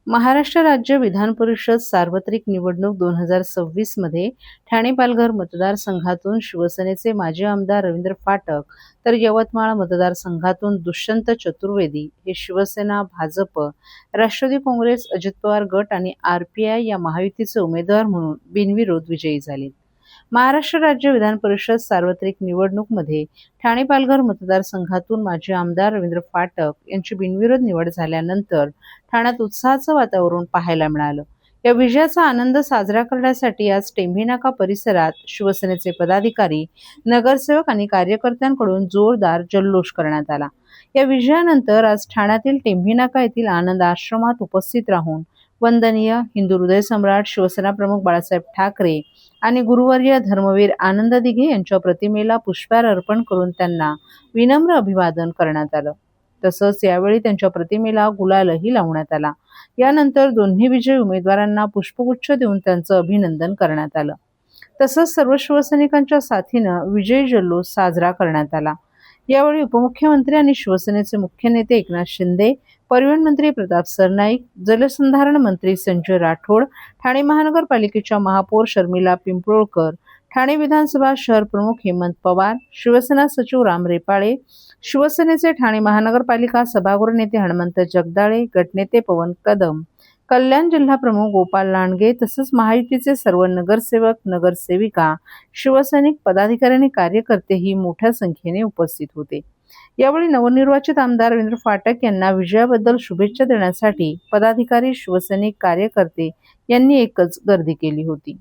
महाराष्ट्र राज्य विधान परिषद सार्वत्रिक निवडणूक 2026 मध्ये ठाणे-पालघर मतदारसंघातून शिवसेनेचे माजी आमदार रवींद्र फाटक, तर यवतमाळ मतदारसंघातून दुष्यंत चतुर्वेदी हे शिवसेना, भाजप, राष्ट्रवादी काँग्रेस, अजित पवार गट आणि आरपीआय या महायुतीचे उमेदवार म्हणून बिनविरोध विजयी झाले. महाराष्ट्र राज्य विधान परिषद सार्वत्रिक निवडणूकमध्ये ठाणे-पालघर मतदारसंघातून माजी आमदार रवींद्र फाटक यांची बिनविरोध निवड झाल्यानंतर ठाण्यात उत्साहाचं वातावरण पाहायला मिळालं. या विजयाचा आनंद साजरा करण्यासाठी आज टेंभीनाका परिसरात शिवसेनेचे पदाधिकारी, नगरसेवक आणि कार्यकर्त्यांकडून जोरदार जल्लोष करण्यात आला. या विजयानंतर आज ठाण्यातील टेंभीनाका येथील आनंद आश्रमात उपस्थित राहून वंदनीय हिंदू हृदय सम्राट शिवसेना प्रमुख बाळासाहेब ठाकरे आणि गुरुवर्य धर्मवीर आनंद दिघे यांच्या प्रतिमेला पुष्पहार अर्पण करून त्यांना विनम्र अभिवादन करण्यात आलं. तसंच यावेळी त्यांच्या प्रतिमेला गुलालही लावण्यात आला. यानंतर दोन्ही विजयी उमेदवारांना पुष्पगुच्छ देऊन त्यांचं अभिनंदन करण्यात आलं. तसंच सर्व शिवसैनिकांच्या साथीनं विजयी जल्लोष साजरा करण्यात आला. यावेळी उपमुख्यमंत्री आणि शिवसेनेचे मुख्य नेते एकनाथ शिंदे, परिवहन मंत्री प्रताप सरनाईक, जलसंधारण मंत्री संजय राठोड, ठाणे महानगरपालिकेच्या महापौर शर्मिला पिंपळकर, ठाणे विधानसभा शहर प्रमुख हेमंत पवार, शिवसेना सचिव राम रेपाळे, शिवसेनेचे ठाणे महानगरपालिका सभागृह नेते हनुमंत जगदाळे, गटनेते पवन कदम, कल्याण जिल्हा प्रमुख गोपाल लांडगे तसंच महायुतीचे सर्व नगरसेवक, नगरसेविका, शिवसैनिक, पदाधिकारी आणि कार्यकर्तेही मोठ्या संख्येने उपस्थित होते. यावेळी नवनिर्वाचित आमदार रवींद्र फाटक यांना विजयाबद्दल शुभेच्छा देण्यासाठी पदाधिकारी, शिवसैनिक, कार्यकर्ते यांनी एकच गर्दी केली होती.